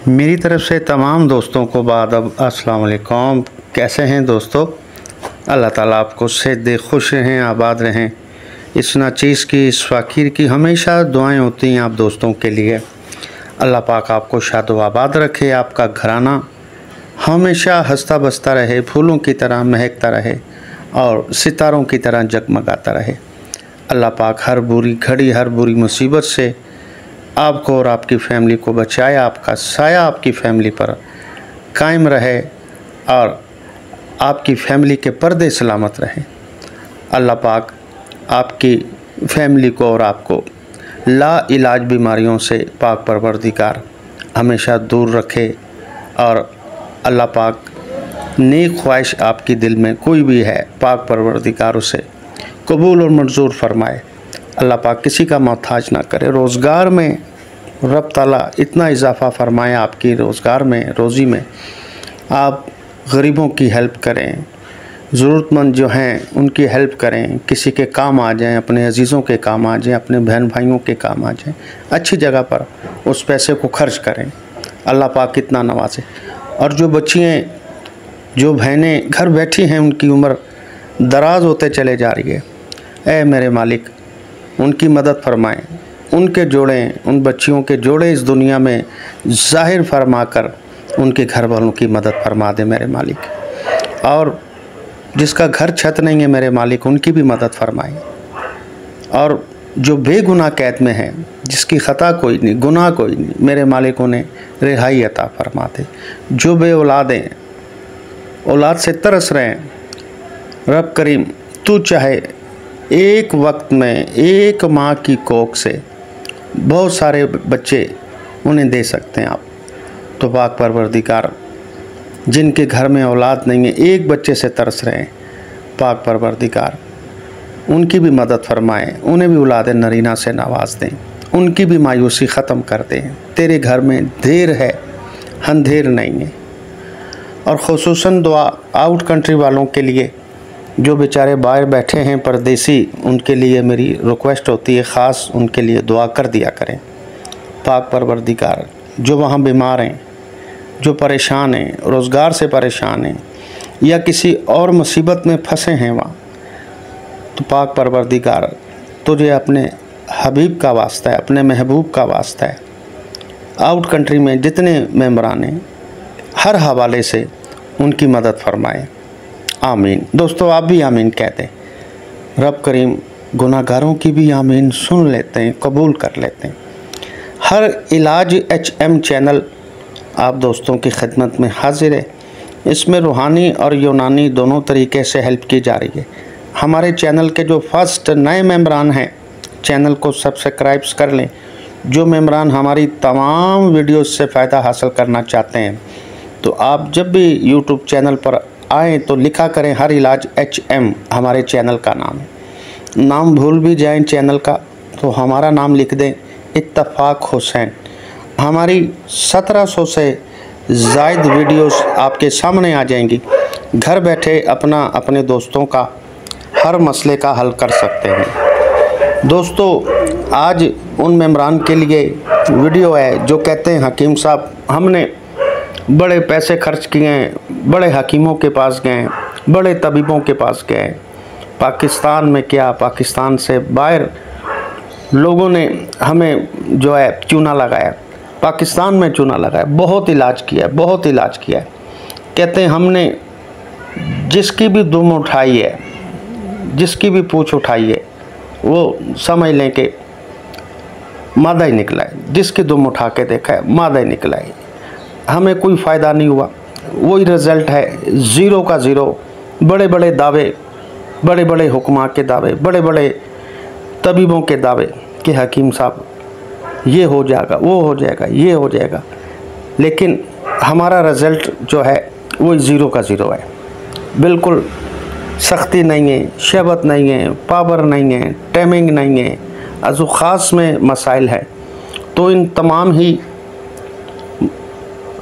मेरी तरफ़ से तमाम दोस्तों को बादब अस्सलाम वालेकुम। कैसे हैं दोस्तों? अल्लाह ताला आपको सेहत दे, खुश रहें, आबाद रहें। इस नाचीज़ की, इस फ़कीर की हमेशा दुआएं होती हैं आप दोस्तों के लिए। अल्लाह पाक आपको शाद व आबाद रखे, आपका घराना हमेशा हंसता बसता रहे, फूलों की तरह महकता रहे और सितारों की तरह जगमगाता रहे। अल्लाह पाक हर बुरी घड़ी, हर बुरी मुसीबत से आपको और आपकी फ़ैमिली को बचाए, आपका साया आपकी फ़ैमिली पर कायम रहे और आपकी फ़ैमिली के पर्दे सलामत रहें। अल्लाह पाक आपकी फ़ैमिली को और आपको ला इलाज बीमारियों से पाक परवरदिगार हमेशा दूर रखे और अल्लाह पाक नेक ख्वाहिश आपकी दिल में कोई भी है पाक परवरदिगार उसे कबूल और मंजूर फरमाए। अल्लाह पाक किसी का मोहताज ना करे। रोज़गार में रब ताला इतना इजाफ़ा फरमाए, आपकी रोज़गार में, रोज़ी में आप गरीबों की हेल्प करें, ज़रूरतमंद जो हैं उनकी हेल्प करें, किसी के काम आ जाएं, अपने अजीज़ों के काम आ जाएं, अपने बहन भाइयों के काम आ जाएं, अच्छी जगह पर उस पैसे को खर्च करें। अल्लाह पाक कितना नवाजे। और जो बच्चियाँ, जो बहनें घर बैठी हैं, उनकी उम्र दराज होते चले जा रही है, ऐ मेरे मालिक उनकी मदद फरमाएं, उनके जोड़े, उन बच्चियों के जोड़े इस दुनिया में ज़ाहिर फरमा कर उनके घर वालों की मदद फरमा दे मेरे मालिक। और जिसका घर छत नहीं है मेरे मालिक, उनकी भी मदद फरमाएं। और जो बेगुनाह कैद में है, जिसकी ख़ता कोई नहीं, गुनाह कोई नहीं, मेरे मालिक उन्हें रिहाई अता फरमा दे। जो बे औलादें औलाद से तरस रहे हैं, रब करीम तू चाहे एक वक्त में एक माँ की कोख से बहुत सारे बच्चे उन्हें दे सकते हैं आप। तो पाक परवरदिगार जिनके घर में औलाद नहीं है, एक बच्चे से तरस रहे हैं, पाक परवरदिगार उनकी भी मदद फरमाएं, उन्हें भी औलाद नरीना से नवाज दें, उनकी भी मायूसी ख़त्म कर दें। तेरे घर में देर है, अंधेर नहीं है। और ख़ुसूसन दुआ आउट कंट्री वालों के लिए, जो बेचारे बाहर बैठे हैं परदेसी, उनके लिए मेरी रिक्वेस्ट होती है, ख़ास उनके लिए दुआ कर दिया करें। पाक परवरदिगार जो वहाँ बीमार हैं, जो परेशान हैं, रोज़गार से परेशान हैं या किसी और मुसीबत में फंसे हैं वहाँ, तो पाक परवरदिगार तुझे अपने हबीब का वास्ता है, अपने महबूब का वास्ता है, आउट कंट्री में जितने मेंबरान हैं हर हवाले से उनकी मदद फरमाए। आमीन। दोस्तों आप भी आमीन कहते हैं। रब करीम गुनाहगारों की भी आमीन सुन लेते हैं, कबूल कर लेते हैं। हर इलाज HM चैनल आप दोस्तों की खिदमत में हाजिर है। इसमें रूहानी और यूनानी दोनों तरीके से हेल्प की जा रही है। हमारे चैनल के जो फर्स्ट नए मेंबरान हैं, चैनल को सब्सक्राइब्स कर लें। जो मेंबरान हमारी तमाम वीडियोस से फ़ायदा हासिल करना चाहते हैं, तो आप जब भी यूट्यूब चैनल पर आएँ तो लिखा करें हर इलाज HM, हमारे चैनल का नाम है। नाम भूल भी जाएं चैनल का तो हमारा नाम लिख दें, इत्तफाक हुसैन। हमारी 1700 से ज़ायद वीडियोस आपके सामने आ जाएंगी। घर बैठे अपने दोस्तों का हर मसले का हल कर सकते हैं। दोस्तों आज उन मेंबरान के लिए वीडियो है जो कहते हैं हकीम साहब हमने बड़े पैसे खर्च किए हैं, बड़े हकीमों के पास गए, बड़े तबीबों के पास गए, पाकिस्तान में क्या, पाकिस्तान से बाहर लोगों ने हमें जो है चूना लगाया, पाकिस्तान में चूना लगाया, बहुत इलाज किया, बहुत इलाज किया। कहते हैं हमने जिसकी भी दुम उठाई है, जिसकी भी पूछ उठाई है, वो समझ लें कि मादा ही निकला है। जिसकी दुम उठा के देखा है, मादा ही निकला है। हमें कोई फ़ायदा नहीं हुआ, वही रिज़ल्ट है, ज़ीरो का ज़ीरो। बड़े बड़े दावे, बड़े बड़े हुक्मा के दावे, बड़े बड़े तबीबों के दावे कि हकीम साहब ये हो जाएगा, वो हो जाएगा, ये हो जाएगा, लेकिन हमारा रिज़ल्ट जो है वो ज़ीरो का ज़ीरो है। बिल्कुल सख्ती नहीं है, शबत नहीं है, पावर नहीं है, टाइमिंग नहीं है, अज़ु ख़ास में मसाइल है। तो इन तमाम ही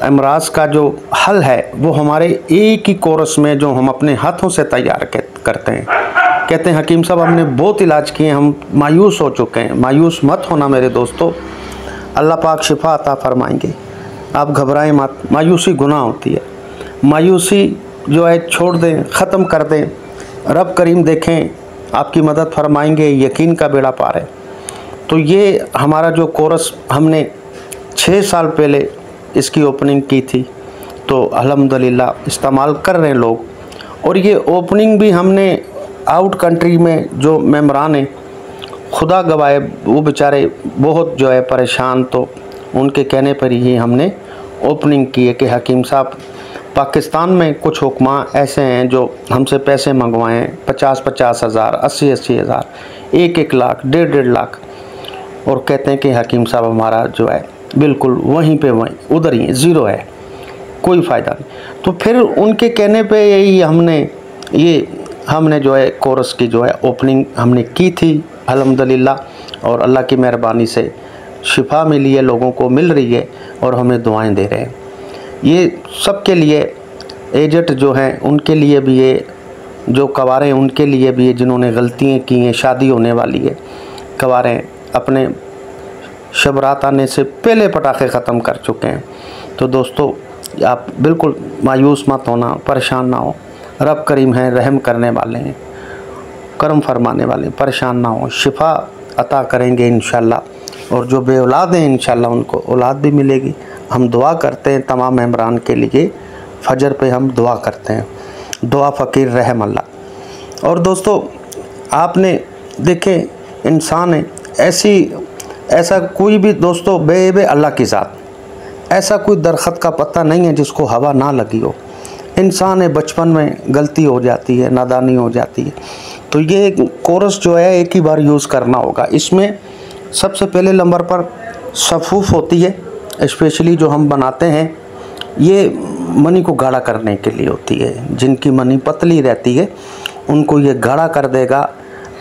अमराज का जो हल है वो हमारे एक ही कोर्स में, जो हम अपने हाथों से तैयार करते हैं। कहते हैं हकीम साहब हमने बहुत इलाज किए, हम मायूस हो चुके हैं। मायूस मत होना मेरे दोस्तों, अल्लाह पाक शिफा अता फरमाएंगे। आप घबराएं मत, मायूसी गुनाह होती है। मायूसी जो है छोड़ दें, ख़त्म कर दें। रब करीम देखें आपकी मदद फरमाएंगे, यकीन का बेड़ा पार है। तो ये हमारा जो कोरस हमने 6 साल पहले इसकी ओपनिंग की थी, तो अल्हम्दुलिल्लाह इस्तेमाल कर रहे हैं लोग। और ये ओपनिंग भी हमने आउट कंट्री में जो मेम्बरान हैं, खुदा गवाए वो बेचारे बहुत जो है परेशान, तो उनके कहने पर ही हमने ओपनिंग की है कि हकीम साहब पाकिस्तान में कुछ हुक्मा ऐसे हैं जो हमसे पैसे मंगवाएं 50-50 हज़ार, 80-80 हज़ार, 1-1 लाख, 1.5-1.5 लाख, और कहते हैं कि हकीम साहब हमारा जो है बिल्कुल वहीं पे वहीं उधर ही ज़ीरो है, कोई फ़ायदा नहीं। तो फिर उनके कहने पे यही हमने जो है कोरस की जो है ओपनिंग हमने की थी अल्हम्दुलिल्लाह, और अल्लाह की मेहरबानी से शिफा मिली है, लोगों को मिल रही है और हमें दुआएं दे रहे हैं। ये सब के लिए एजेंट जो हैं उनके लिए भी ये, जो कवारें उनके लिए भी ये जिन्होंने गलतियाँ की हैं, शादी होने वाली है, कवारें अपने शब रात आने से पहले पटाखे ख़त्म कर चुके हैं। तो दोस्तों आप बिल्कुल मायूस मत होना, परेशान ना हो। रब करीम हैं, रहम करने वाले हैं, करम फरमाने वाले, परेशान ना हो, शिफा अता करेंगे इंशाल्लाह। और जो बे औलाद हैं इंशाल्लाह उनको औलाद भी मिलेगी। हम दुआ करते हैं तमाम मेम्बरान के लिए, फजर पे हम दुआ करते हैं, दुआ फ़कीर रहम अल्लाह। और दोस्तों आपने देखे इंसान है ऐसा कोई भी दोस्तों बे अल्लाह की ज़ात, ऐसा कोई दरख़त का पत्ता नहीं है जिसको हवा ना लगी हो। इंसान है, बचपन में गलती हो जाती है, नादानी हो जाती है। तो ये कोरस जो है एक ही बार यूज़ करना होगा। इसमें सबसे पहले नंबर पर सफ़ूफ़ होती है, स्पेशली जो हम बनाते हैं, ये मनी को गाढ़ा करने के लिए होती है। जिनकी मनी पतली रहती है उनको ये गाढ़ा कर देगा।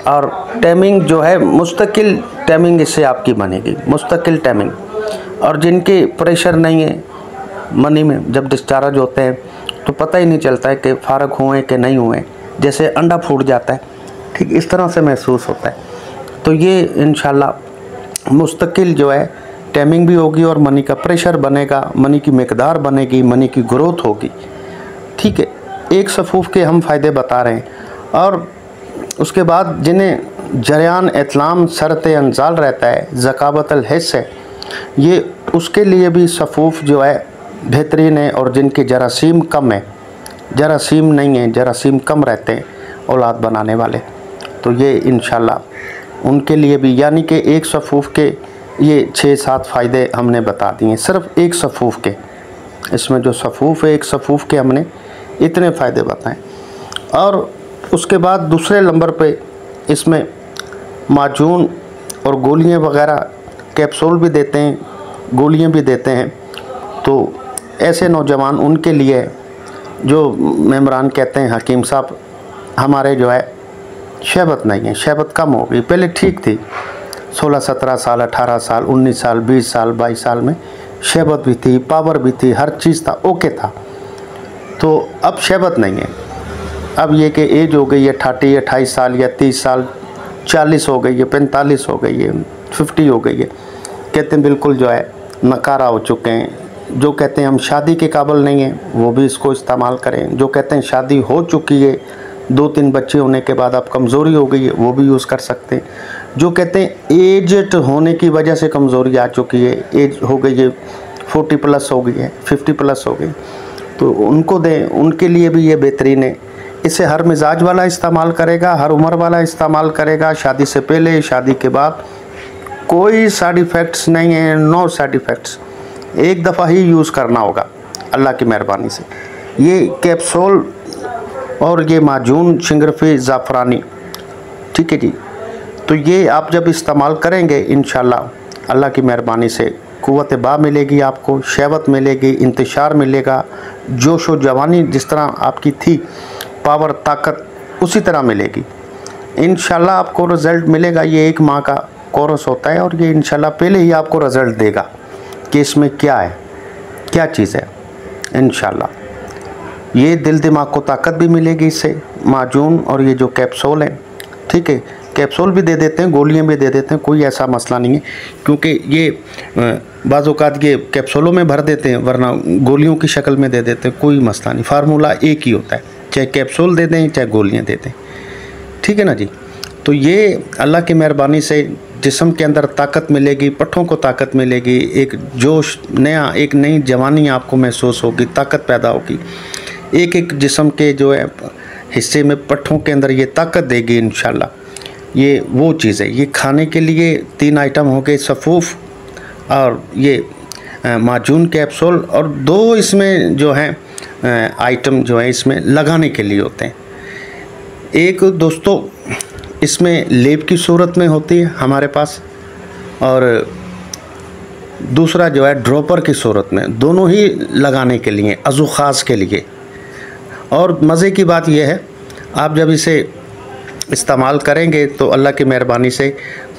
और टाइमिंग जो है मुस्तकिल टाइमिंग इससे आपकी बनेगी, मुस्तकिल टाइमिंग। और जिनके प्रेशर नहीं है मनी में, जब डिस्चार्ज होते हैं तो पता ही नहीं चलता है कि फ़ारग हुए कि नहीं हुए, जैसे अंडा फूट जाता है, ठीक इस तरह से महसूस होता है। तो ये इंशाल्लाह मुस्तकिल जो है टाइमिंग भी होगी और मनी का प्रेशर बनेगा, मनी की मकदार बनेगी, मनी की ग्रोथ होगी। ठीक है, एक सफ़ूफ़ के हम फ़ायदे बता रहे हैं। और उसके बाद जिन्हें जरियान इतलाम शरत अंजाल रहता है, ज़कावत अल हिस्स है, ये उसके लिए भी सफ़ूफ़ जो है बेहतरीन है। और जिनके जरासीम कम है, जरासीम नहीं है, जरासीम कम रहते हैं औलाद बनाने वाले, तो ये इंशाल्लाह उनके लिए भी, यानी कि एक सफ़ूफ़ के ये 6-7 फ़ायदे हमने बता दिए, सिर्फ एक सफ़ूफ़ के। इसमें जो सफ़ूफ़ है एक सफ़ूफ़ के हमने इतने फ़ायदे बताएं। और उसके बाद दूसरे नंबर पे इसमें माजून और गोलियां वगैरह, कैप्सूल भी देते हैं, गोलियां भी देते हैं। तो ऐसे नौजवान उनके लिए जो मेम्बरान कहते हैं हकीम साहब हमारे जो है शहबत नहीं है, शहबत कम हो गई, पहले ठीक थी, 16-17 साल, 18 साल, 19 साल, 20 साल, 22 साल में शहबत भी थी, पावर भी थी, हर चीज़ था, ओके था। तो अब शहबत नहीं है। अब ये कि एज हो गई है 28 साल या 30 साल, 40 हो गई है, 45 हो गई है, 50 हो गई है, कहते हैं बिल्कुल जो है नकारा हो चुके हैं। जो कहते हैं हम शादी के काबिल नहीं हैं वो भी इसको इस्तेमाल करें। जो कहते हैं शादी हो चुकी है, 2-3 बच्चे होने के बाद अब कमज़ोरी हो गई है, वो भी यूज़ कर सकते हैं। जो कहते हैं एजड होने की वजह से कमज़ोरी आ चुकी है, एज हो गई है 40+ हो गई है, 50+ हो गई, तो उनको दें, उनके लिए भी ये बेहतरीन है। इसे हर मिजाज वाला इस्तेमाल करेगा, हर उम्र वाला इस्तेमाल करेगा, शादी से पहले, शादी के बाद, कोई साइड इफ़ेक्ट्स नहीं है, नो साइड इफ़ेक्ट्स। एक दफ़ा ही यूज़ करना होगा अल्लाह की मेहरबानी से। ये कैप्सूल और ये माजून शिंगरफी ज़ाफ़रानी, ठीक है जी। तो ये आप जब इस्तेमाल करेंगे इंशाल्लाह अल्लाह की मेहरबानी से क़ुव्वत बा मिलेगी, आपको शहवत मिलेगी, इंतशार मिलेगा, जोश व जवानी जिस तरह आपकी थी, पावर ताकत उसी तरह मिलेगी इंशाल्लाह। आपको रिज़ल्ट मिलेगा। ये 1 माह का कोर्स होता है और ये इंशाल्लाह पहले ही आपको रिज़ल्ट देगा कि इसमें क्या है, क्या चीज़ है। इंशाल्लाह ये दिल दिमाग को ताकत भी मिलेगी इससे, माजून और ये जो कैप्सूल है, ठीक है। कैप्सूल भी दे देते हैं, गोलियां भी दे देते हैं, कोई ऐसा मसला नहीं है। क्योंकि ये बाज़ औक़ात ये कैप्सूलों में भर देते हैं, वरना गोलियों की शक्ल में दे देते हैं, कोई मसला नहीं। फार्मूला एक ही होता है, चाहे कैप्सूल दे दें चाहे गोलियाँ दे दें, ठीक है ना जी। तो ये अल्लाह की मेहरबानी से जिस्म के अंदर ताकत मिलेगी, पट्ठों को ताकत मिलेगी, एक जोश नया, एक नई जवानी आपको महसूस होगी, ताकत पैदा होगी। एक एक जिस्म के जो है हिस्से में पट्ठों के अंदर ये ताकत देगी इंशाल्लाह। ये वो चीज़ है। ये खाने के लिए 3 आइटम हो गए, सफ़ूफ़ और ये माजून कैप्सूल, और 2 इसमें जो हैं आइटम जो है इसमें लगाने के लिए होते हैं। एक दोस्तों इसमें लेप की सूरत में होती है हमारे पास, और दूसरा जो है ड्रॉपर की सूरत में, दोनों ही लगाने के लिए, अज़ू ख़ास के लिए। और मज़े की बात यह है, आप जब इसे इस्तेमाल करेंगे तो अल्लाह की मेहरबानी से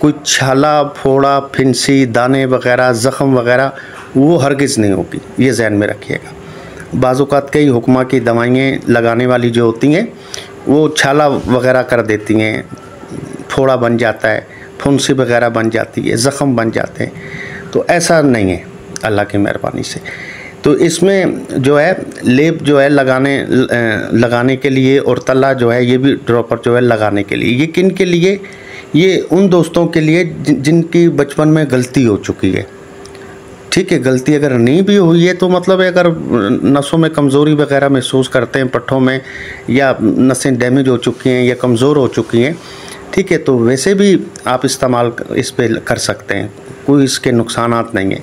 कोई छाला, फोड़ा, फिंसी, दाने वग़ैरह, ज़ख़म वग़ैरह वो हरगिज़ नहीं होगी, ये ज़हन में रखिएगा। बाज़ औक़ात कई हुक्मा की दवाइयाँ लगाने वाली जो होती हैं वो छाला वग़ैरह कर देती हैं, फोड़ा बन जाता है, फुंसी वग़ैरह बन जाती है, ज़ख़म बन जाते हैं। तो ऐसा नहीं है अल्लाह की मेहरबानी से। तो इसमें जो है लेप जो है लगाने के लिए, और तला जो है ये भी ड्रॉपर जो है लगाने के लिए। ये किन के लिए? ये उन दोस्तों के लिए जिनकी बचपन में गलती हो चुकी है, ठीक है। गलती अगर नहीं भी हुई है तो मतलब अगर नसों में कमज़ोरी वग़ैरह महसूस करते हैं, पट्ठों में, या नसें डैमेज हो चुकी हैं या कमज़ोर हो चुकी हैं, ठीक है, तो वैसे भी आप इस्तेमाल इस पे कर सकते हैं, कोई इसके नुकसानात नहीं है,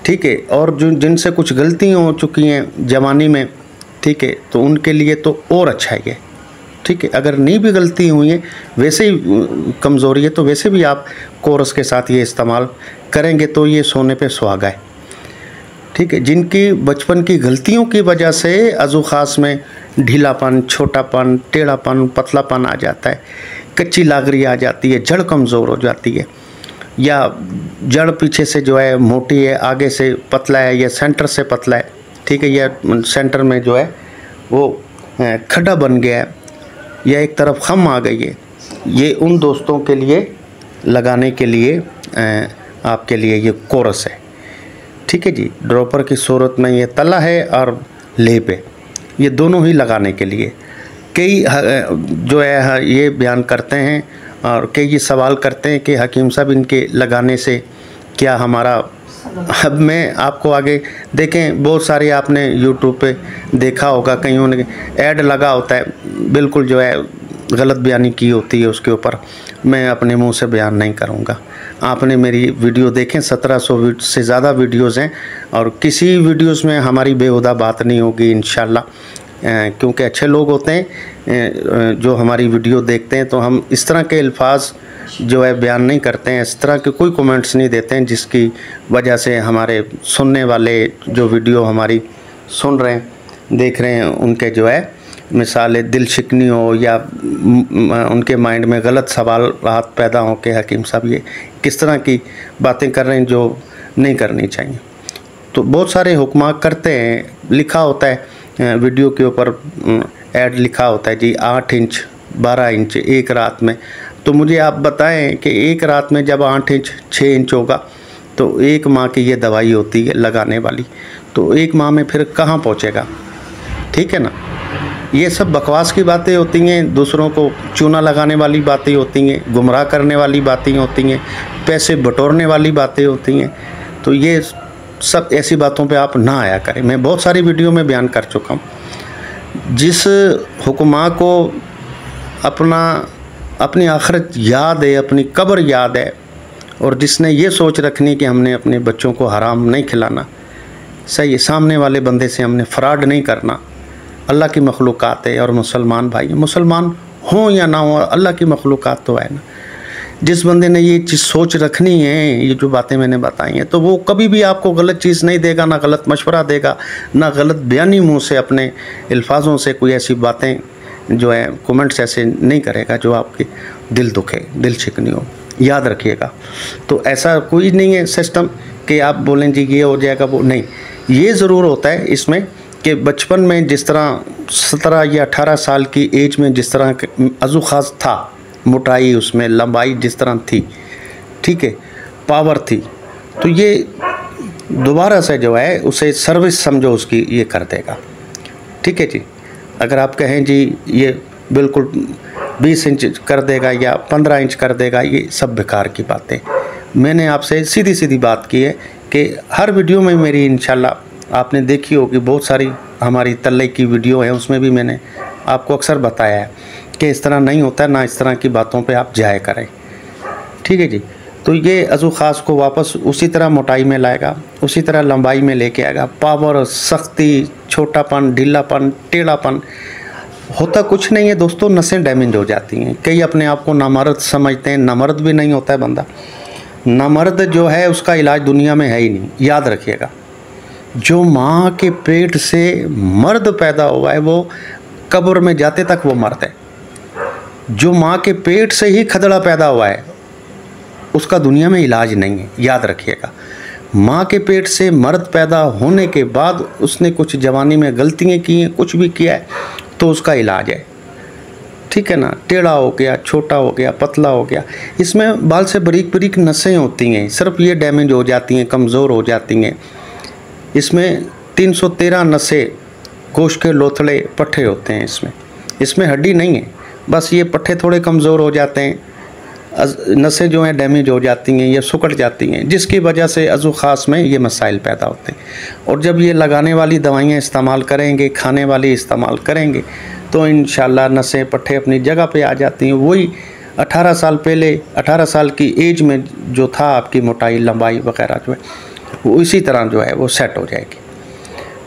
ठीक है। और जिनसे कुछ गलतियाँ हो चुकी हैं जवानी में, ठीक है, तो उनके लिए तो और अच्छा है, ठीक है। अगर नहीं भी गलती हुई है, वैसे ही कमज़ोरी है, तो वैसे भी आप कोरस के साथ ये इस्तेमाल करेंगे तो ये सोने पे सुहागा है, ठीक है। जिनकी बचपन की गलतियों की वजह से अज़ू ख़ास में ढीलापन, छोटापन, टेढ़ापन, पतलापन आ जाता है, कच्ची लागरी आ जाती है, जड़ कमज़ोर हो जाती है, या जड़ पीछे से जो है मोटी है, आगे से पतला है, या सेंटर से पतला है, ठीक है, या सेंटर में जो है वो खड्डा बन गया है, या एक तरफ खम आ गई है, ये उन दोस्तों के लिए लगाने के लिए आपके लिए ये कोरस है, ठीक है जी। ड्रॉपर की सूरत में ये तला है और लेप है, ये दोनों ही लगाने के लिए। कई जो है ये बयान करते हैं और कई ये सवाल करते हैं कि हकीम साहब इनके लगाने से क्या हमारा, अब मैं आपको आगे देखें, बहुत सारे आपने यूट्यूब पे देखा होगा, कईयों ने ऐड लगा होता है, बिल्कुल जो है गलत बयानी की होती है उसके ऊपर, मैं अपने मुंह से बयान नहीं करूंगा। आपने मेरी वीडियो देखें, 1700 से ज़्यादा वीडियोज़ हैं, और किसी वीडियोज़ में हमारी बेहुदा बात नहीं होगी इंशाल्लाह, क्योंकि अच्छे लोग होते हैं जो हमारी वीडियो देखते हैं, तो हम इस तरह के अल्फाज जो है बयान नहीं करते हैं, इस तरह के कोई कमेंट्स नहीं देते हैं जिसकी वजह से हमारे सुनने वाले जो वीडियो हमारी सुन रहे हैं, देख रहे हैं, उनके जो है मिसाल दिल शिकनी हो, या उनके माइंड में गलत सवाल पैदा हो कि हकीम साहब ये किस तरह की बातें कर रहे हैं जो नहीं करनी चाहिए। तो बहुत सारे हुक्मा करते हैं, लिखा होता है वीडियो के ऊपर, ऐड लिखा होता है जी 8 इंच 12 इंच एक रात में। तो मुझे आप बताएं कि एक रात में जब 8 इंच 6 इंच होगा तो 1 माह की ये दवाई होती है लगाने वाली, तो 1 माह में फिर कहाँ पहुँचेगा, ठीक है ना। ये सब बकवास की बातें होती हैं, दूसरों को चूना लगाने वाली बातें होती हैं, गुमराह करने वाली बातें होती हैं, पैसे बटोरने वाली बातें होती हैं। तो ये सब ऐसी बातों पे आप ना आया करें। मैं बहुत सारी वीडियो में बयान कर चुका हूँ। जिस हुक्मा को अपनी आखिरत याद है, अपनी कब्र याद है, और जिसने ये सोच रखनी कि हमने अपने बच्चों को हराम नहीं खिलाना, सही है, सामने वाले बंदे से हमने फ्रॉड नहीं करना, अल्लाह की मखलूक़ात है और मुसलमान भाई, मुसलमान हों या ना हो, अल्लाह की मखलूक़ात तो है ना। जिस बंदे ने ये चीज़ सोच रखनी है, ये जो बातें मैंने बताई हैं, तो वो कभी भी आपको गलत चीज़ नहीं देगा, ना गलत मशवरा देगा, ना गलत बयानी मुँह से अपने अल्फाजों से कोई ऐसी बातें जो है कमेंट्स ऐसे नहीं करेगा जो आपके दिल दुखे, दिल शिकनी हो, याद रखिएगा। तो ऐसा कोई नहीं है सिस्टम कि आप बोलें जी ये हो जाएगा, वो नहीं। ये ज़रूर होता है इसमें कि बचपन में जिस तरह 17 या 18 साल की एज में जिस तरह अज़ू ख़ास था, मोटाई उसमें, लंबाई जिस तरह थी, ठीक है, पावर थी, तो ये दोबारा से जो है उसे सर्विस समझो उसकी ये कर देगा। ठीक है जी। अगर आप कहें जी ये बिल्कुल 20 इंच कर देगा या 15 इंच कर देगा, ये सब बेकार की बातें। मैंने आपसे सीधी सीधी बात की है कि हर वीडियो में मेरी इंशाल्लाह आपने देखी होगी, बहुत सारी हमारी तल्ले की वीडियो है, उसमें भी मैंने आपको अक्सर बताया है कि इस तरह नहीं होता, ना इस तरह की बातों पे आप जाया करें। ठीक है जी। तो ये अज़ू ख़ास को वापस उसी तरह मोटाई में लाएगा, उसी तरह लंबाई में लेके आएगा। पावर, सख्ती, छोटापन, ढीलापन, टेढ़ापन, होता कुछ नहीं है दोस्तों, नसें डैमेज हो जाती हैं। कई अपने आप को नामर्द समझते हैं, नामर्द भी नहीं होता है बंदा। नामर्द जो है उसका इलाज दुनिया में है ही नहीं, याद रखिएगा। जो माँ के पेट से मर्द पैदा हुआ है वो कब्र में जाते तक वो मर्द है। जो माँ के पेट से ही खदड़ा पैदा हुआ है उसका दुनिया में इलाज नहीं है, याद रखिएगा। माँ के पेट से मर्द पैदा होने के बाद उसने कुछ जवानी में गलतियाँ की हैं, कुछ भी किया है, तो उसका इलाज है। ठीक है ना। टेढ़ा हो गया, छोटा हो गया, पतला हो गया, इसमें बाल से बारीक बारीक नसें होती हैं, सिर्फ ये डैमेज हो जाती हैं, कमज़ोर हो जाती हैं। इसमें 313 नसें, गोश्त के लोथड़े, पट्ठे होते हैं इसमें हड्डी नहीं है, बस ये पट्ठे थोड़े कमज़ोर हो जाते हैं, नसें जो हैं डैमेज हो जाती हैं या सुकड़ जाती हैं, जिसकी वजह से अज़ू ख़ास में ये मसाइल पैदा होते हैं। और जब ये लगाने वाली दवाइयाँ इस्तेमाल करेंगे, खाने वाली इस्तेमाल करेंगे, तो इंशाल्लाह नसें पट्ठे अपनी जगह पे आ जाती हैं। वही 18 साल पहले, 18 साल की एज में जो था आपकी मोटाई, लंबाई वगैरह जो है वो इसी तरह जो है वो सेट हो जाएगी।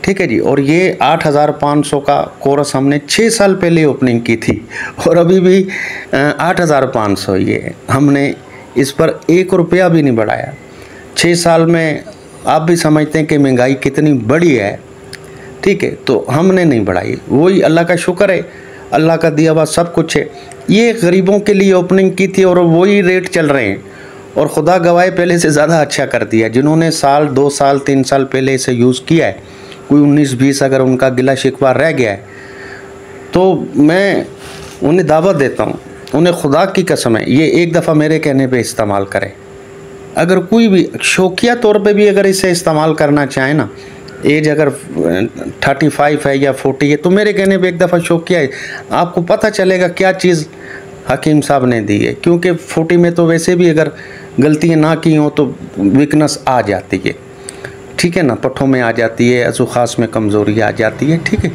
ठीक है जी। और ये 8,500 का कोर्स हमने 6 साल पहले ओपनिंग की थी और अभी भी 8,500 ये हमने इस पर 1 रुपया भी नहीं बढ़ाया। 6 साल में आप भी समझते हैं कि महंगाई कितनी बड़ी है। ठीक है, तो हमने नहीं बढ़ाई, वही अल्लाह का शुक्र है, अल्लाह का दिया हुआ सब कुछ है। ये गरीबों के लिए ओपनिंग की थी और वही रेट चल रहे हैं और खुदा गवाह पहले से ज़्यादा अच्छा कर दिया। जिन्होंने साल, 2 साल, 3 साल पहले इसे यूज़ किया है, कोई 19-20 अगर उनका गिला शिकवा रह गया है, तो मैं उन्हें दावत देता हूँ, उन्हें खुदा की कसम है, ये एक दफ़ा मेरे कहने पे इस्तेमाल करें। अगर कोई भी शौकिया तौर पे भी अगर इसे इस्तेमाल करना चाहे ना, एज अगर 35 है या 40 है, तो मेरे कहने पे एक दफ़ा शौकिया है, आपको पता चलेगा क्या चीज़ हकीम साहब ने दी है। क्योंकि 40 में तो वैसे भी अगर गलतियाँ ना की हों तो वीकनेस आ जाती है। ठीक है ना, पट्ठों में आ जाती है, अज़ू ख़ास में कमज़ोरी आ जाती है। ठीक है,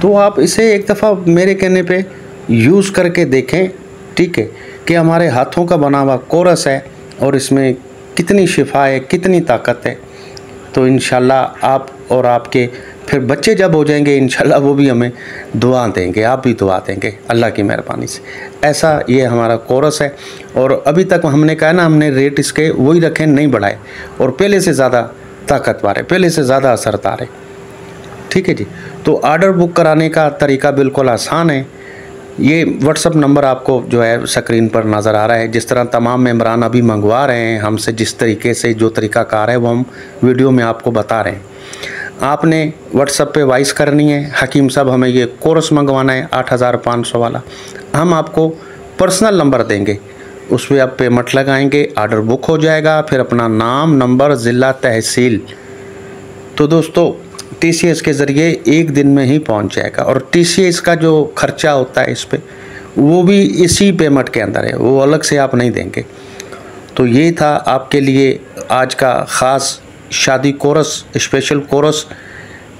तो आप इसे एक दफ़ा मेरे कहने पे यूज़ करके देखें। ठीक है, कि हमारे हाथों का बना हुआ कोरस है और इसमें कितनी शिफा है, कितनी ताकत है। तो इंशाल्लाह आप और आपके फिर बच्चे जब हो जाएंगे, इंशाल्लाह वो भी हमें दुआ देंगे, आप भी दुआ देंगे अल्लाह की मेहरबानी से। ऐसा ये हमारा कोरस है। और अभी तक हमने कहा ना, हमने रेट इसके वही रखे, नहीं बढ़ाए, और पहले से ज़्यादा ताकतवर है, पहले से ज़्यादा असरदार है। ठीक है जी। तो ऑर्डर बुक कराने का तरीका बिल्कुल आसान है। ये व्हाट्सअप नंबर आपको जो है स्क्रीन पर नज़र आ रहा है। जिस तरह तमाम मेम्बरान अभी मंगवा रहे हैं हमसे, जिस तरीके से जो तरीक़ाकार है वो हम वीडियो में आपको बता रहे हैं। आपने व्हाट्सअप पे वॉइस करनी है, हकीम साहब हमें ये कोर्स मंगवाना है 8,500 वाला, हम आपको पर्सनल नंबर देंगे, उस पर आप पेमेंट लगाएंगे, ऑर्डर बुक हो जाएगा। फिर अपना नाम, नंबर, ज़िला, तहसील, तो दोस्तों TCS के ज़रिए 1 दिन में ही पहुंच जाएगा। और TCS का जो खर्चा होता है इस पर, वो भी इसी पेमेंट के अंदर है, वो अलग से आप नहीं देंगे। तो ये था आपके लिए आज का ख़ास शादी कोर्स, स्पेशल कोर्स।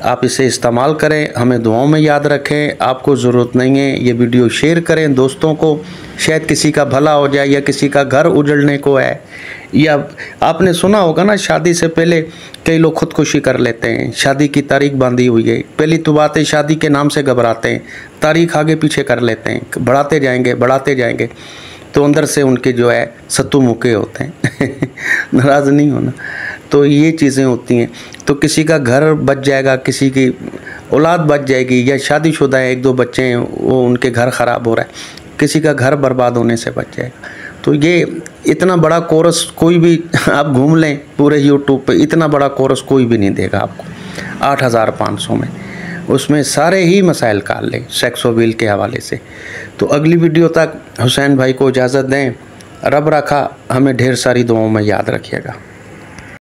आप इसे इस्तेमाल करें, हमें दुआओं में याद रखें। आपको ज़रूरत नहीं है, ये वीडियो शेयर करें दोस्तों को, शायद किसी का भला हो जाए या किसी का घर उजड़ने को है। या आपने सुना होगा ना, शादी से पहले कई लोग खुदकुशी कर लेते हैं, शादी की तारीख बांधी हुई है, पहली तो बात है शादी के नाम से घबराते हैं, तारीख आगे पीछे कर लेते हैं, बढ़ाते जाएंगे, तो अंदर से उनके जो है सत्तू मुके होते हैं नाराज़ नहीं होना। तो ये चीज़ें होती हैं। तो किसी का घर बच जाएगा, किसी की औलाद बच जाएगी, या शादीशुदा है, 1-2 बच्चे हैं, वो उनके घर ख़राब हो रहा है, किसी का घर बर्बाद होने से बच जाएगा। तो ये इतना बड़ा कोर्स कोई भी आप घूम लें पूरे YouTube पे, इतना बड़ा कोर्स कोई भी नहीं देगा आपको 8,500 में। उसमें सारे ही मसाइल काल लें सेक्स और विल के हवाले से। तो अगली वीडियो तक हुसैन भाई को इजाज़त दें। रब रखा हमें ढेर सारी दुआओं में याद रखिएगा।